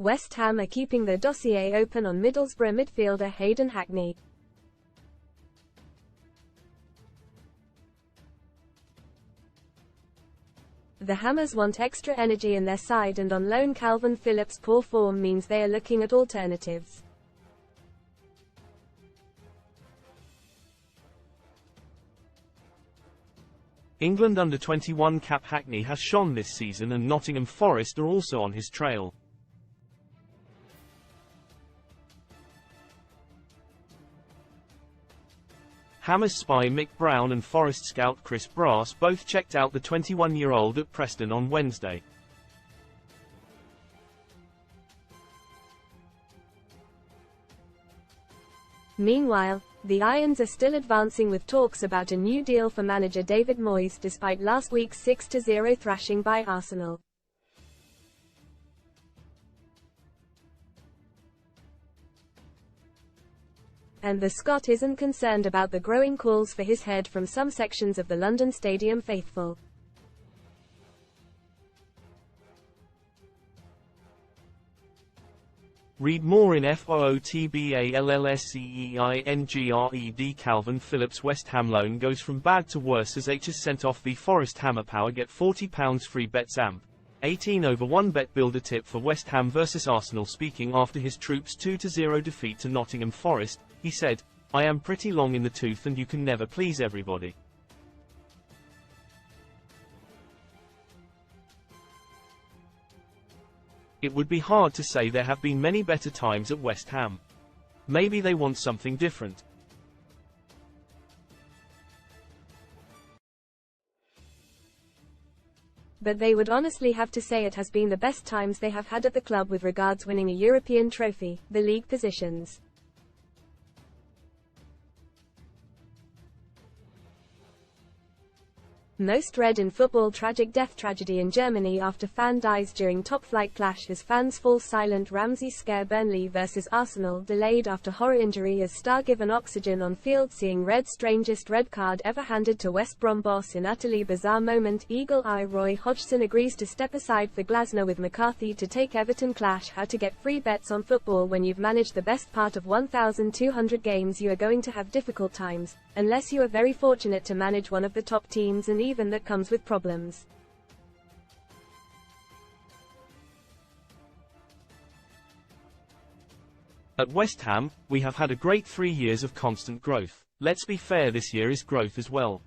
West Ham are keeping their dossier open on Middlesbrough midfielder Hayden Hackney. The Hammers want extra energy in their side, and on loan Kalvin Phillips' poor form means they are looking at alternatives. England under-21 cap Hackney has shone this season, and Nottingham Forest are also on his trail. Hammers spy Mick Brown and Forest scout Chris Brass both checked out the 21-year-old at Preston on Wednesday. Meanwhile, the Irons are still advancing with talks about a new deal for manager David Moyes despite last week's 6-0 thrashing by Arsenal. And the Scot isn't concerned about the growing calls for his head from some sections of the London Stadium faithful. Read more in FOOTBALLSCEINGRED. Kalvin Phillips' West Ham loan goes from bad to worse as H has sent off the Forest Hammer Power. Get £40 free bets amp. 18/1 bet builder tip for West Ham vs Arsenal. Speaking after his troops' 2-0 defeat to Nottingham Forest, he said, "I am pretty long in the tooth and you can never please everybody. It would be hard to say there have been many better times at West Ham. Maybe they want something different. But they would honestly have to say it has been the best times they have had at the club with regards winning a European trophy, the league positions. Most read in football: tragic death tragedy in Germany after fan dies during top-flight clash as fans fall silent. Ramsey scare Burnley vs Arsenal delayed after horror injury as star given oxygen on field. Seeing red, strangest red card ever handed to West Brom boss in utterly bizarre moment. Eagle Eye Roy Hodgson agrees to step aside for Glasner with McCarthy to take Everton clash. How to get free bets on football when you've managed the best part of 1,200 games. You are going to have difficult times, unless you are very fortunate to manage one of the top teams, and even that comes with problems. At West Ham, we have had a great 3 years of constant growth. Let's be fair, this year is growth as well.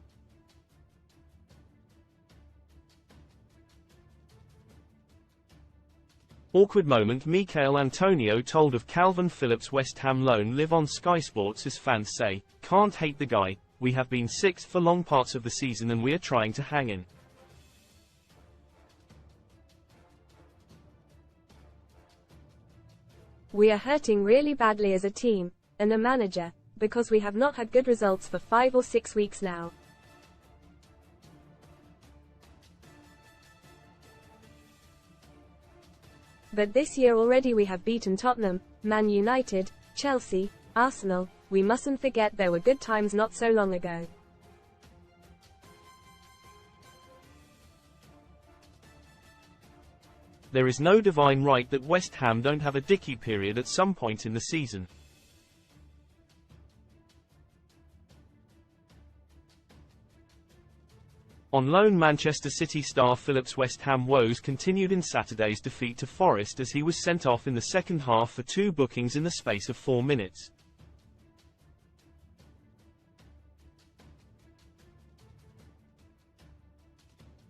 Awkward moment. Michail Antonio told of Kalvin Phillips' West Ham loan live on Sky Sports as fans say, "Can't hate the guy. We have been sixth for long parts of the season and we are trying to hang in. We are hurting really badly as a team, and a manager, because we have not had good results for 5 or 6 weeks now. But this year already we have beaten Tottenham, Man United, Chelsea, Arsenal. We mustn't forget there were good times not so long ago." There is no divine right that West Ham don't have a dicky period at some point in the season. On loan Manchester City star Phillips' West Ham woes continued in Saturday's defeat to Forest as he was sent off in the second half for 2 bookings in the space of 4 minutes.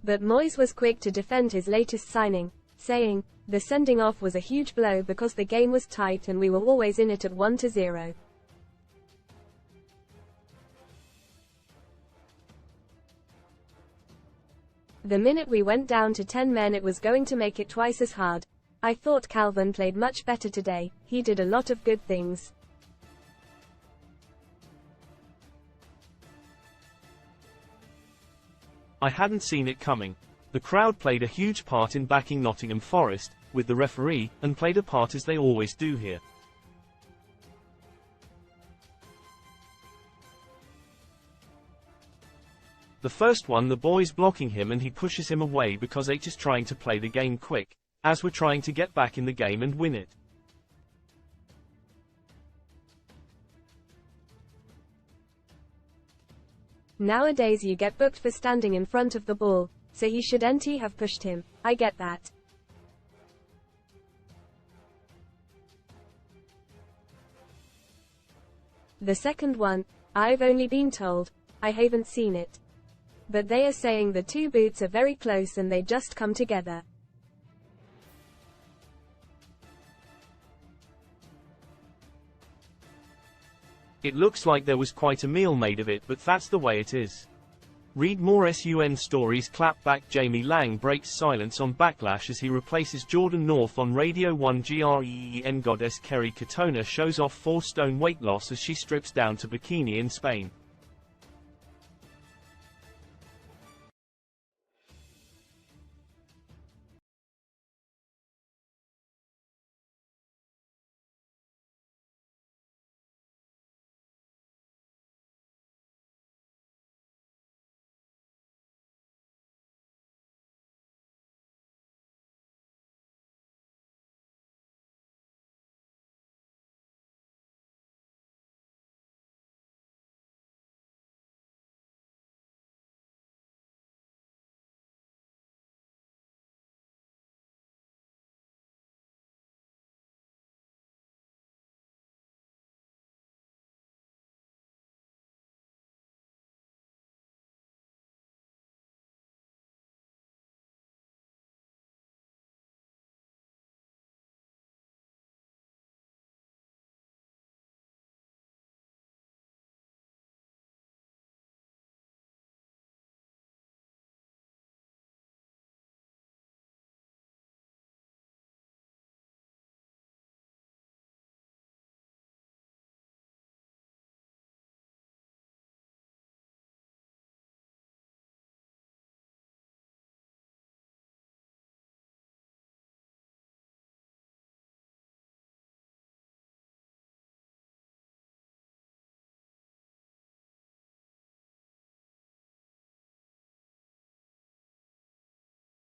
But Moyes was quick to defend his latest signing, saying, "The sending off was a huge blow because the game was tight and we were always in it at 1-0. The minute we went down to 10 men it was going to make it twice as hard. I thought Kalvin played much better today. He did a lot of good things. I hadn't seen it coming. The crowd played a huge part in backing Nottingham Forest, with the referee, and played a part as they always do here. The first one, the boys blocking him and he pushes him away because H is trying to play the game quick. as we're trying to get back in the game and win it. Nowadays you get booked for standing in front of the ball, so he shouldn't have pushed him. I get that. The second one, I've only been told, I haven't seen it. But they are saying the two boots are very close and they just come together. It looks like there was quite a meal made of it, but that's the way it is. Read more SUN stories. Clapback Jamie Lang breaks silence on Backlash as he replaces Jordan North on Radio 1. GREEN goddess Kerry Katona shows off 4-stone weight loss as she strips down to bikini in Spain.